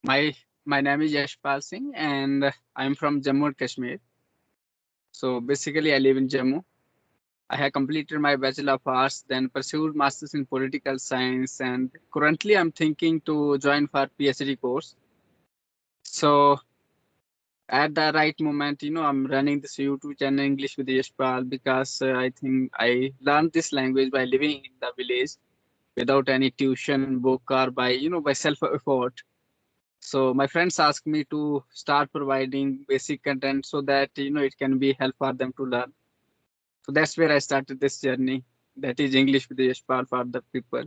My my name is Yashpal Singh, and I'm from Jammu and Kashmir. So basically, I live in Jammu. I have completed my Bachelor of Arts, then pursued Masters in Political Science, and currently I'm thinking to join for PhD course. So at the right moment, I'm running this YouTube channel English with Yashpal because I think I learned this language by living in the village without any tuition book or by self effort. So my friends asked me to start providing basic content so that it can be help for them to learn. So that's where I started this journey. That is English with the Yashpal for the people.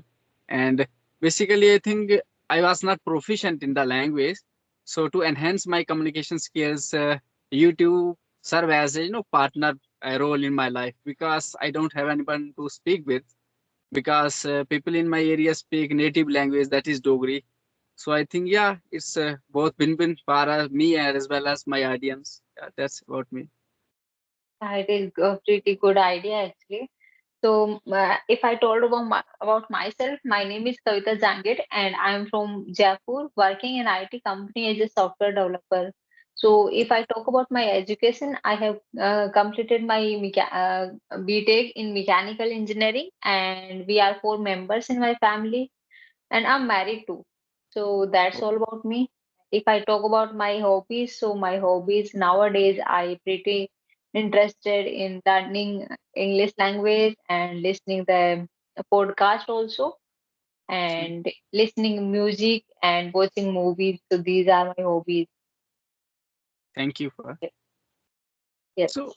And basically, I think I was not proficient in the language. So to enhance my communication skills, YouTube serve as a partner role in my life because I don't have anyone to speak with because people in my area speak native language that is Dogri. So I think yeah, it's both win-win for me as well as my audience. Yeah, that's about me. It is a pretty good idea actually. So, if I told about myself, my name is Kavita Jangid, and I am from Jaipur, working in IT company as a software developer. So, if I talk about my education, I have completed my BTech in mechanical engineering, and we are four members in my family, and I'm married too. So that's all about me. If I talk about my hobbies, so my hobbies nowadays I pretty interested in learning English language and listening the podcast also and listening music and watching movies. So these are my hobbies. Thank you for. Yes. So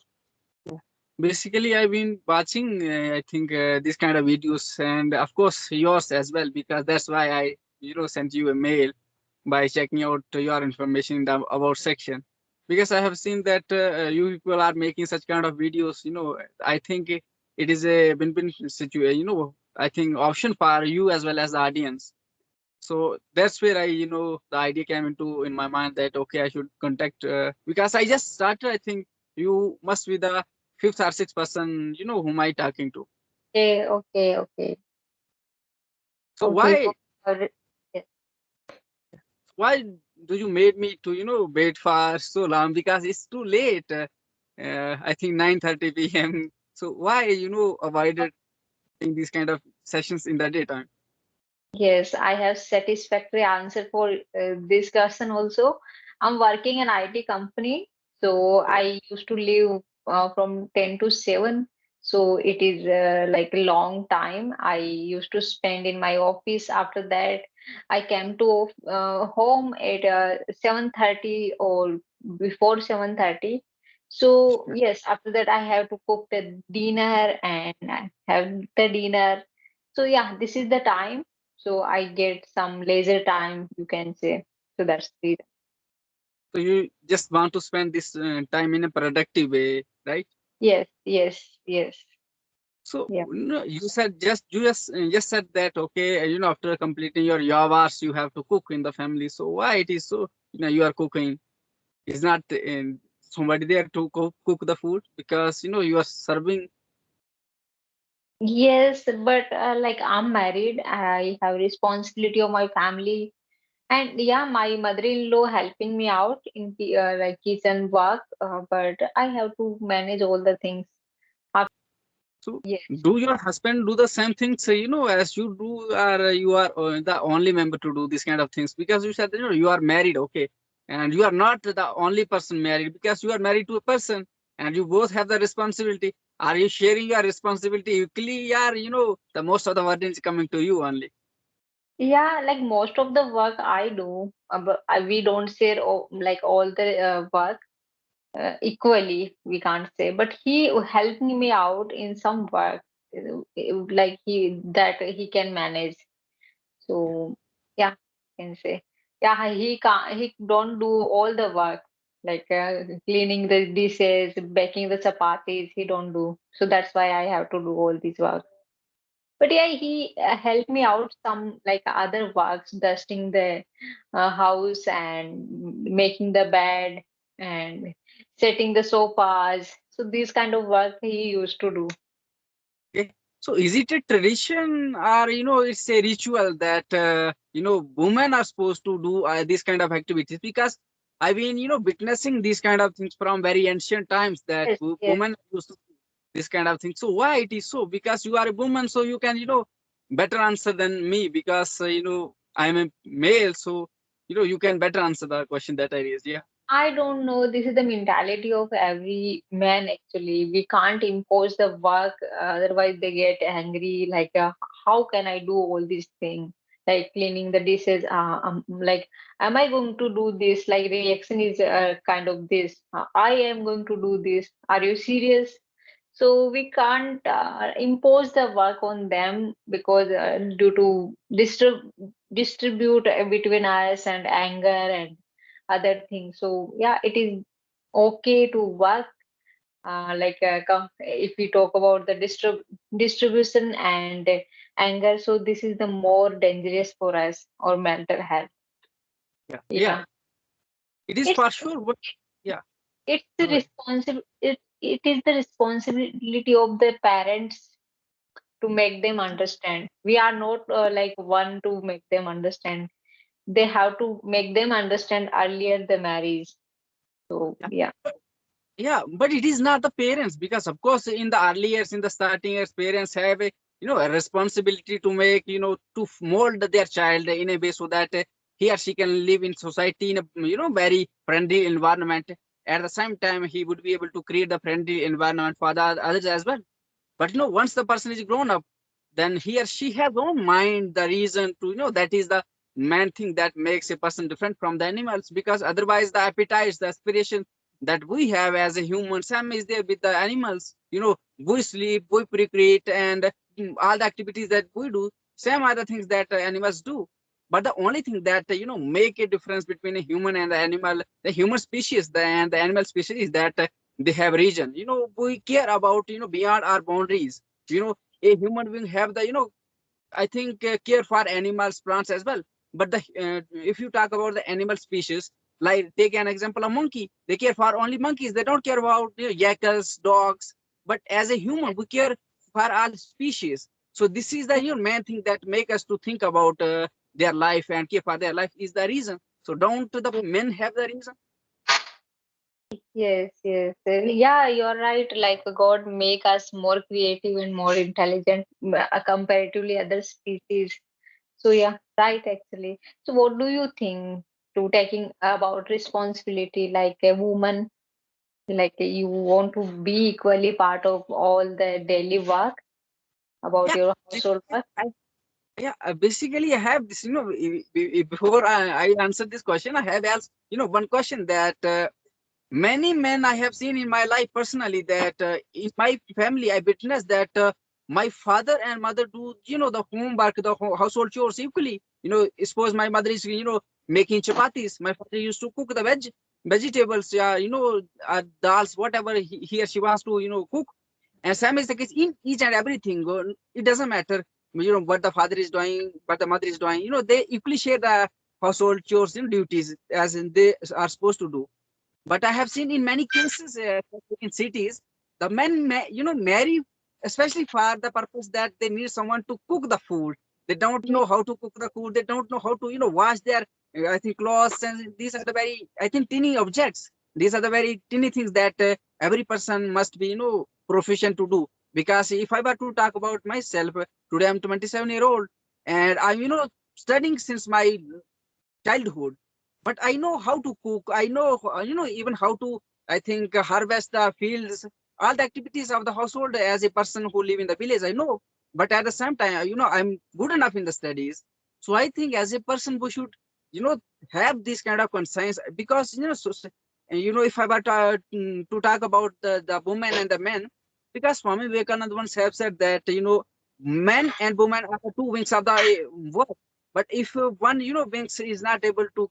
basically, I've been watching, I think, this kind of videos, and of course yours as well, because that's why I, sent you a mail by checking out your information in the about section, because I have seen that you people are making such kind of videos. I think it is a win-win situation. I think option for you as well as the audience. So that's where the idea came into in my mind that okay, I should contact because I just started. I think you must be the fifth or sixth person whom I talking to. Okay. Okay. Okay. So Okay. why Yes. why do you made me to wait for so long? Because it's too late. I think 9:30 p.m. So why avoided in these kind of sessions in the daytime? Yes, I have satisfactory answer for this question also. I'm working in IT company, so Oh, I used to leave from 10 to 7. So it is like a long time I used to spend in my office. After that, I came to home at 7:30 or before 7:30. So yes, after that I have to cook the dinner and I have the dinner. So yeah, this is the time so I get some leisure time, you can say. So that's the so you just want to spend this time in a productive way, right? yes, yes, yes. So Yeah. you said just said that okay, after completing your hours, you have to cook in the family. So why it is so you are cooking? Is not somebody there to cook the food because you are serving. Yes, but like I'm married, I have responsibility of my family, and yeah, my mother-in-law helping me out in the like kitchen work, but I have to manage all the things. So Yes. do your husband do the same things as you do, or you are the only member to do these kind of things? Because you said you are married, okay, and you are not the only person married because you are married to a person and you both have the responsibility. Are you sharing your responsibility equally, or the most of the burden is coming to you only? Yeah, like most of the work I do, but we don't share like all the work equally, we can't say, but he helping me out in some work, like he can manage. So yeah, can say yeah, he can't, he don't do all the work like cleaning the dishes, baking the chapatis. He don't do. So that's why I have to do all these work. But yeah, he helped me out some like other works, dusting the house and making the bed and setting the sofas. So these kind of work he used to do. Okay. So is it a tradition, or it's a ritual that women are supposed to do these kind of activities? Because I've been witnessing these kind of things from very ancient times, that Yes, yes. women used to do this kind of thing. So why it is so? Because you are a woman, so you can better answer than me, because I'm a male, so you can better answer the question that I raised. Yeah. I don't know. This is the mentality of every man actually. We can't impose the work, otherwise they get angry. Like, how can I do all these things? Like cleaning the dishes. Like, am I going to do this? Like, reaction is kind of this. I am going to do this. Are you serious? So we can't impose the work on them because due to distribute between us and anger and other things. So yeah, it is okay to work. If we talk about the distribution and anger, so this is the more dangerous for us or mental health. Yeah. Yeah. Yeah, It is it's for sure. But yeah. it's the Go ahead. it is the responsibility of the parents to make them understand. We are not like one to make them understand. They have to make them understand earlier the marriage. So yeah. Yeah, but it is not the parents, because of course in the early years, in the starting years, parents have a responsibility to make mold their child in a way so that he or she can live in society in a very friendly environment. At the same time, he would be able to create the friendly environment for the others as well. But once the person is grown up, then he or she has own mind, the reason to that is the main thing that makes a person different from the animals. Because otherwise, the appetites, the aspiration that we have as a human, same is there with the animals. We sleep, we procreate, and all the activities that we do, same are the things that animals do. But the only thing that make a difference between a human and the animal, the human species, and the animal species, is that they have region. We care about beyond our boundaries. A human being have the I think care for animals, plants as well. But the if you talk about the animal species, like take an example of monkey, they care for only monkeys. They don't care about jackals, dogs. But as a human, we care for all species. So this is the main thing that make us to think about their life and care for their life is the reason. So don't the men have the reason? Yes, yes. Yeah, you're right. Like God make us more creative and more intelligent comparatively other species. So yeah, right actually. So what do you think to taking about responsibility like a woman, like you want to be equally part of all the daily work about Yeah. your household work? Yeah, basically, I have this. Before I answer this question, I have asked, one question that many men I have seen in my life personally, that in my family, I witnessed that my father and mother do, the homework, the household chores equally. Suppose my mother is, making chapatis. My father used to cook the vegetables, yeah, dals, whatever he or she wants to, cook. And same is the case in each and everything. It doesn't matter, what the father is doing, what the mother is doing. They equally share the household chores and duties as in they are supposed to do. But I have seen in many cases in cities, the men, marry especially for the purpose that they need someone to cook the food. They don't know how to cook the food. They don't know how to, wash their, I think, clothes. And these are the very, I think, teeny objects. These are the very teeny things that every person must be, proficient to do. Because if I were to talk about myself, today I'm 27-year-old, and I'm, studying since my childhood. But I know how to cook. I know, even how to, I think, harvest the fields, all the activities of the household as a person who live in the village. I know. But at the same time, I'm good enough in the studies. So I think as a person, we should, have this kind of conscience. Because, if I were to talk about the women and the men, because Swami Vivekananda once have said that, men and women are the two wings of the world. But if one, wings is not able to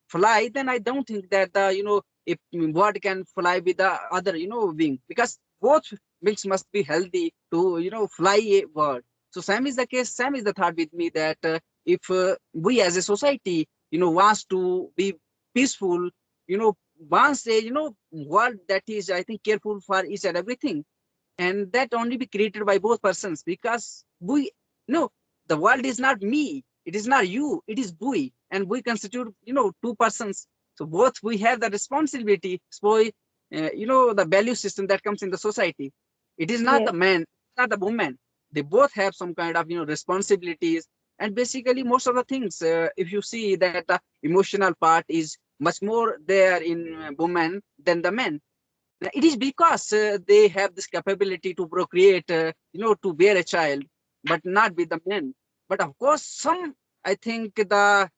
fly, then I don't think that the, if bird can fly with the other, wing, because both wings must be healthy to, fly a bird. So same is the case. Same is the thought with me that if we as a society, wants to be peaceful, wants a, world that is, I think, careful for each and everything. and that only be created by both persons, because we no, the world is not me, it is not you, it is we, and we constitute two persons. So both we have the responsibility for the value system that comes in the society. It is not Yes, the man, not the woman. They both have some kind of responsibilities. And basically most of the things, if you see that the emotional part is much more there in women than the men. It is because they have this capability to procreate, to bear a child, but not with the men. But of course, I think the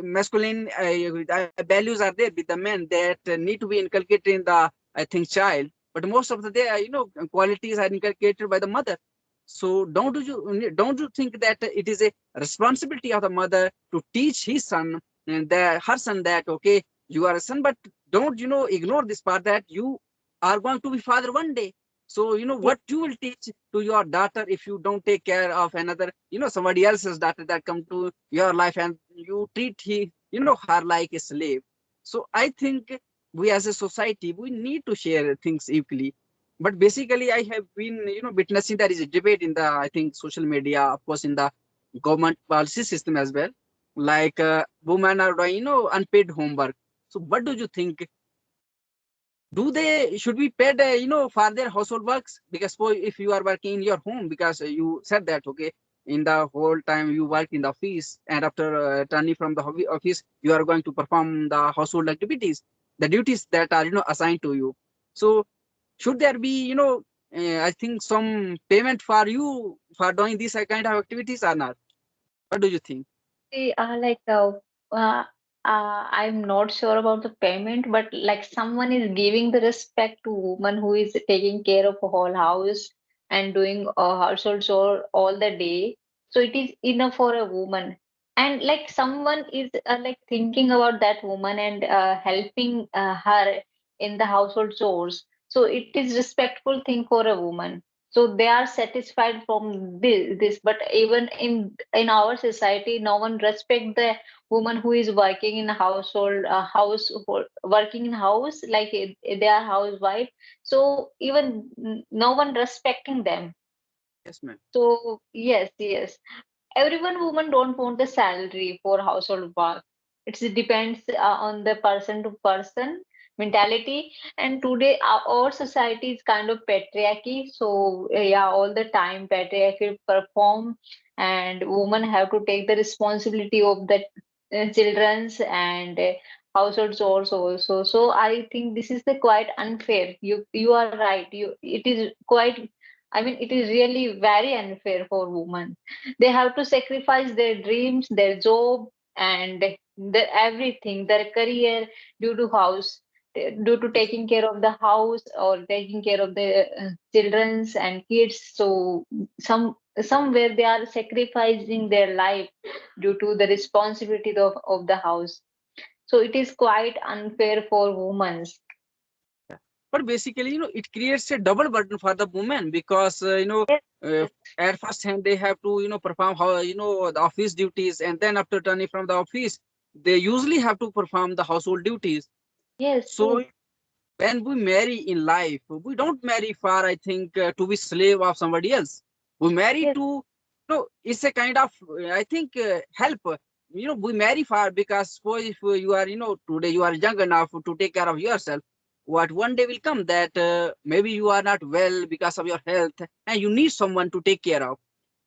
masculine values are there with the men that need to be inculcated in the, I think, child. But most of the qualities are inculcated by the mother. So don't you think that it is a responsibility of the mother to teach his son and her son that, okay, you are a son, but don't ignore this part that you are going to be father one day. So yes, what you will teach to your daughter if you don't take care of another, somebody else's daughter that come to your life, and you treat her like a slave. So I think we as a society, we need to share things equally. But basically I have been witnessing there is a debate in the, I think, social media, of course, in the government policy system as well, like women are doing unpaid homework. So what do you think? Do they should be paid for their household works? Because if you are working in your home, because you said that, okay, in the whole time you work in the office, and after turning from the office, you are going to perform the household activities, the duties that are assigned to you. So should there be I think some payment for you for doing these kind of activities or not? What do you think? see, uh, I'm not sure about the payment, but like someone is giving the respect to woman who is taking care of a whole house and doing a household chore all the day. So it is enough for a woman. And like someone is like thinking about that woman and helping her in the household chores. So it is respectful thing for a woman. So they are satisfied from this, but even in our society, no one respect the woman who is working in working in house, like they are housewife. So even no one respecting them. Yes, ma'am. So yes, everyone woman don't want the salary for household work. It depends on the person to person mentality. And today our society is kind of patriarchy, so yeah, all the time patriarchy perform, and women have to take the responsibility of the children's and household chores also. So I think this is the quite unfair. You are right, it is quite, I mean, it is really very unfair for women. They have to sacrifice their dreams, their job, and their everything, their career, due to house, due to Yes. taking care of the house or taking care of the childrens and kids. So somewhere they are sacrificing their life due to the responsibility of the house. So it is quite unfair for women. But basically, it creates a double burden for the women, because Yes, uh, yes, at first hand they have to perform how the office duties, and then after turning from the office, they usually have to perform the household duties. yes, So when we marry in life, we don't marry for, I think, to be slave of somebody else. We marry yes, to, it's a kind of, I think, help. We marry for, because suppose if you are, today you are young enough to take care of yourself. What one day will come that maybe you are not well because of your health, and you need someone to take care of,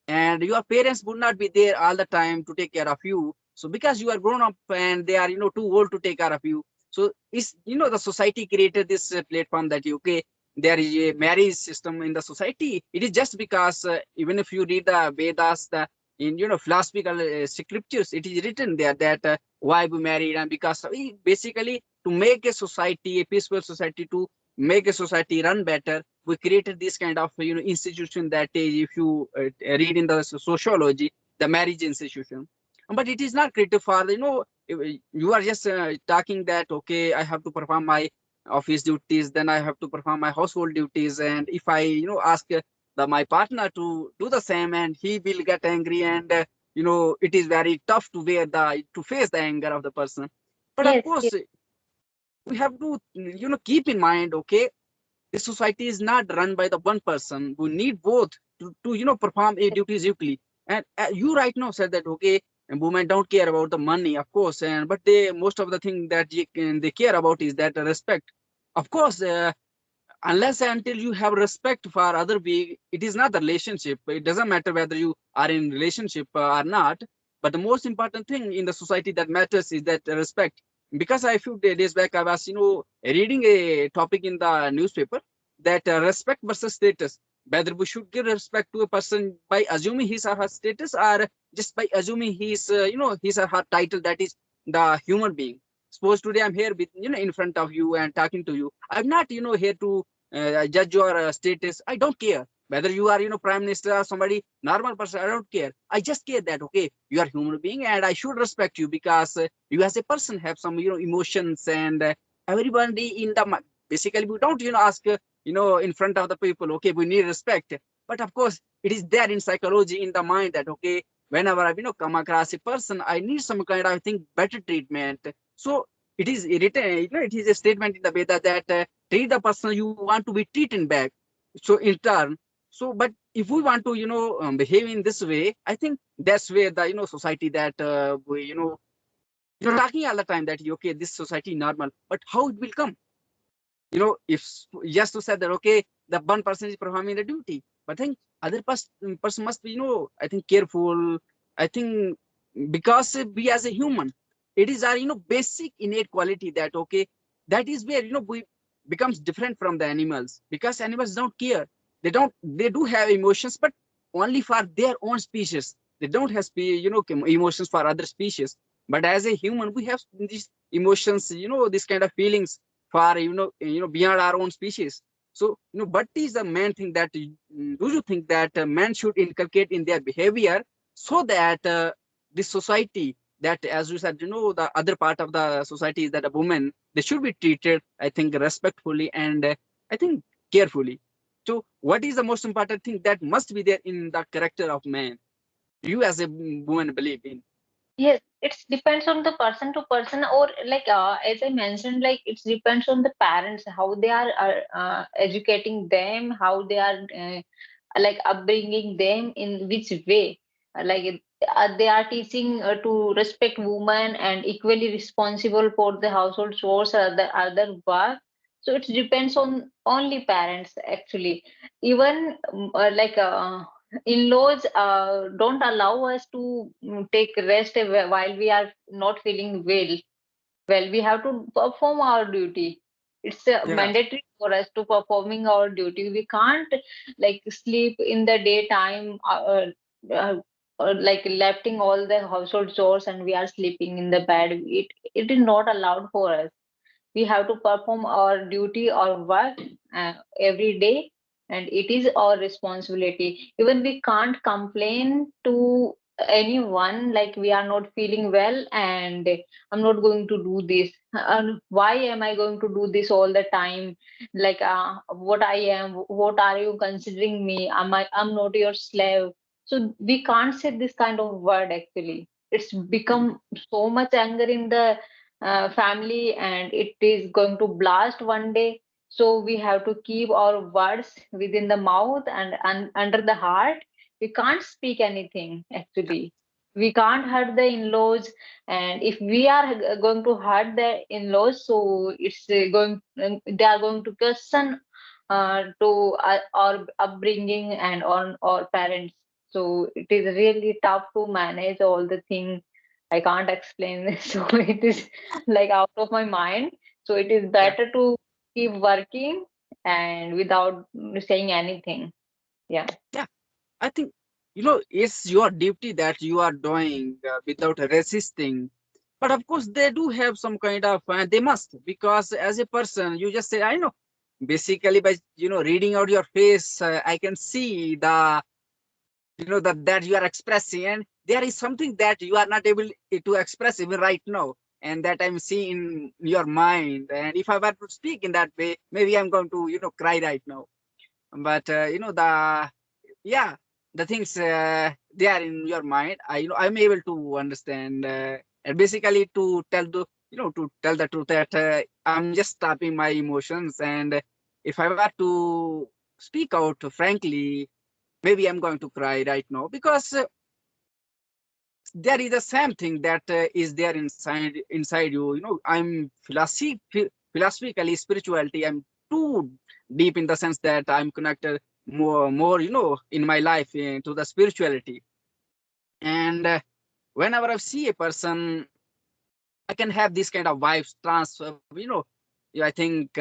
and your parents would not be there all the time to take care of you. So because you are grown up and they are too old to take care of you, so it's the society created this platform that okay, there is a marriage system in the society. It is just because even if you read the Vedas, the in philosophical scriptures, it is written there that why we married, and because basically to make a society, a peaceful society, to make a society run better, we created this kind of institution that if you read in the sociology, the marriage institution. But it is not created for you are just talking that okay, I have to perform my office duties, then I have to perform my household duties, and if I ask my partner to do the same, and he will get angry, and it is very tough to bear the to face the anger of the person. But of yes, course yes, we have to keep in mind, okay, this society is not run by the one person. We need both to perform a duties equally. And you right now said that okay, and women don't care about the money, of course, and but they most of the thing that they care about is that respect. Of course, unless and until you have respect for other being, it is not the relationship. It doesn't matter whether you are in relationship or not. But the most important thing in the society that matters is that respect. Because a few days back I was reading a topic in the newspaper that respect versus status, whether we should give respect to a person by assuming his or her status, or just by assuming his his or her title, that is the human being. Suppose today I'm here with in front of you and talking to you. I'm not here to judge your status. I don't care whether you are prime minister or somebody normal person. I don't care. I just care that okay, you are human being and I should respect you, because you as a person have some emotions, and everybody in the basically we don't ask in front of the people, okay, we need respect. But of course it is there in psychology, in the mind, that okay, whenever I come across a person, I need some kind of, I think, better treatment. So it is written, it is a statement in the Veda that treat the person you want to be treated back. So in turn, so but if we want to behave in this way, I think that's where the society that we talking all the time that okay, this society normal, but how it will come, if just to say that okay, the one person is performing the duty, but I think other person must be I think careful. I think because we as a human, it is our basic innate quality that okay, that is where we becomes different from the animals, because animals don't care. They do have emotions, but only for their own species. They don't have emotions for other species. But as a human, we have these emotions, this kind of feelings for beyond our own species. So what is the main thing that do you think that men should inculcate in their behavior, so that this society, that as you said, the other part of the society is that a woman, they should be treated, I think, respectfully and I think carefully. So what is the most important thing that must be there in the character of man, you as a woman believe in? Yes, it depends on the person to person, or like as I mentioned, like it depends on the parents, how they are educating them, how they are like upbringing them, in which way. Like they are teaching to respect women and equally responsible for the household chores or the other work. So it depends on only parents actually. Even like in-laws don't allow us to take rest while we are not feeling well. We have to perform our duty. It's Yeah, mandatory for us to performing our duty. We can't like sleep in the daytime, like lefting all the household chores and we are sleeping in the bed. It is not allowed for us. We have to perform our duty or work every day, and it is our responsibility. Even we can't complain to anyone like we are not feeling well and I'm not going to do this, and why am I going to do this all the time? Like what I am, what are you considering me? I'm not your slave. So we can't say this kind of word actually. It's become so much anger in the family, and it is going to blast one day. So we have to keep our words within the mouth and under the heart. We can't speak anything actually. We can't hurt the in-laws, and if we are going to hurt the in-laws, so it's going they are going to question to our upbringing and on our parents. So it is really tough to manage all the things. I can't explain this. So it is like out of my mind. So it is yeah, better to keep working and without saying anything. Yeah. yeah. I think it's your duty that you are doing without resisting. But of course, they do have some kind of, they must, because as a person, you just say, I know. Basically, by reading out your face, I can see the that you are expressing, and there is something that you are not able to express even right now, and that I'm seeing in your mind. And if I were to speak in that way, maybe I'm going to cry right now. But the yeah, the things they are in your mind. I'm able to understand, and basically to tell the to tell the truth that I'm just stopping my emotions, and if I were to speak out frankly, maybe I'm going to cry right now because there is the same thing that is there inside you. You know, I'm philosophically spirituality. I'm too deep in the sense that I'm connected more, you know, in my life to the spirituality. And whenever I see a person, I can have this kind of vibes I think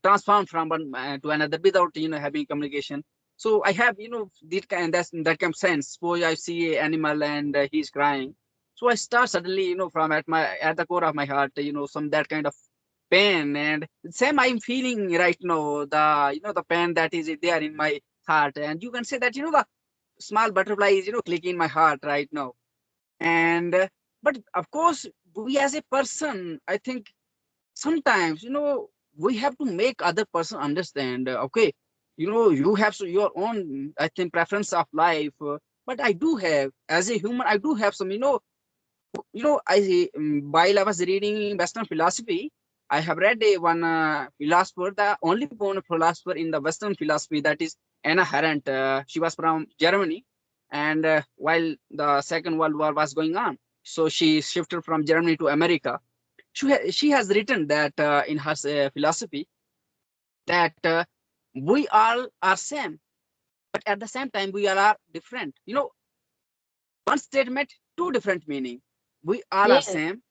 transformed from one to another without, you know, having communication. So I have, you know, that kind of sense. Suppose I see an animal and he's crying. So I start suddenly, you know, from at the core of my heart, you know, some that kind of pain. And same I'm feeling right now, the pain that is there in my heart. And you can say that, you know, the small butterfly is, you know, clicking in my heart right now. And but of course, we as a person, I think sometimes, you know, we have to make other person understand, okay, you know, you have your own, I think, preference of life, but I do have, as a human, I do have some, while I was reading Western philosophy, I have read one philosopher, the only born philosopher in the Western philosophy, that is Anna Arendt. She was from Germany, and while the Second World War was going on, so she shifted from Germany to America. She has written that in her philosophy that we all are same, but at the same time we all are different. You know, one statement, two different meaning. We all are Yes, same,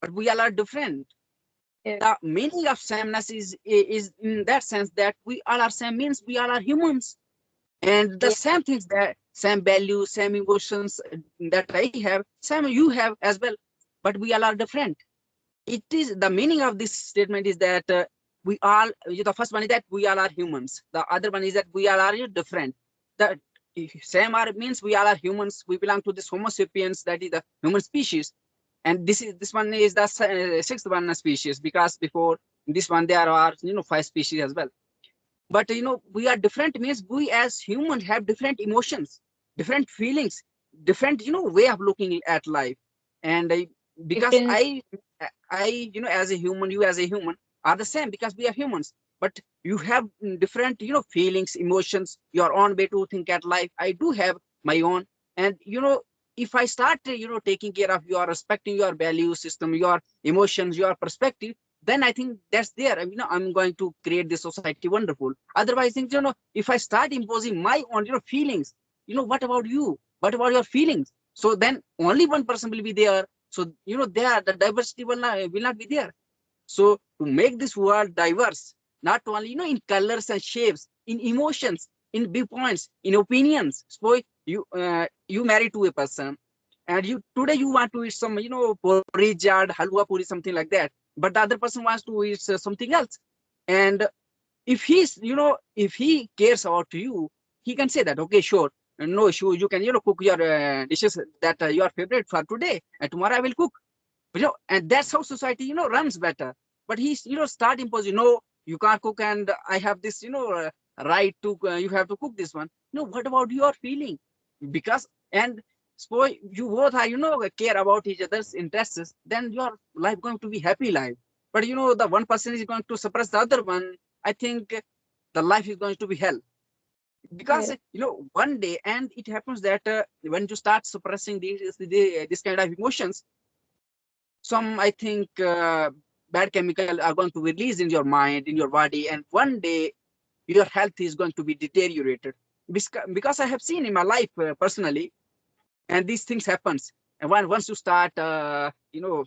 but we all are different. yes, The meaning of sameness is in that sense that we all are same means we all are humans, and the yes, same things, that same values, same emotions that I have, same you have as well, but we all are different. It is the meaning of this statement is that we all, the first one is that we all are humans, the other one is that we all are different. The same are means we all are humans, we belong to this homo sapiens, that is the human species. And this one is the sixth one species, because before this one there are, you know, five species as well. But you know, we are different means we as humans have different emotions, different feelings, different, you know, way of looking at life. And because different, you know, as a human, you as a human are the same because we are humans, but you have different, you know, feelings, emotions, your own way to think at life. I do have my own. And you know, if I start you know, taking care of your, respecting your value system, your emotions, your perspective, then I think that's there. You know, I'm going to create this society wonderful. Otherwise, think, you know, if I start imposing my own, you know, feelings, you know, what about you? What about your feelings? So then only one person will be there. So you know, there the diversity will not be there. So to make this world diverse, not only, you know, in colors and shapes, in emotions, in viewpoints, in opinions. So you marry to a person, and you today you want to eat some, you know, porridge, chaat, halwa puri, something like that. But the other person wants to eat something else. And if he's, you know, if he cares about you, he can say that, okay, sure, no issue, you can, you know, cook your dishes that your favorite for today, and tomorrow I will cook, you know. And that's how society, you know, runs better. But he's, you know, start imposing, no, you can't cook, and I have this, you know, right to you have to cook this one. No, what about your feeling? Because, and suppose you both are, you know, care about each other's interests, then your life going to be happy life. But you know, the one person is going to suppress the other one, I think the life is going to be hell. Because yes, you know, one day, and it happens that when you start suppressing this kind of emotions, some, I think, bad chemical are going to release in your mind, in your body, and one day your health is going to be deteriorated. Because I have seen in my life personally, and these things happens. And once you start you know,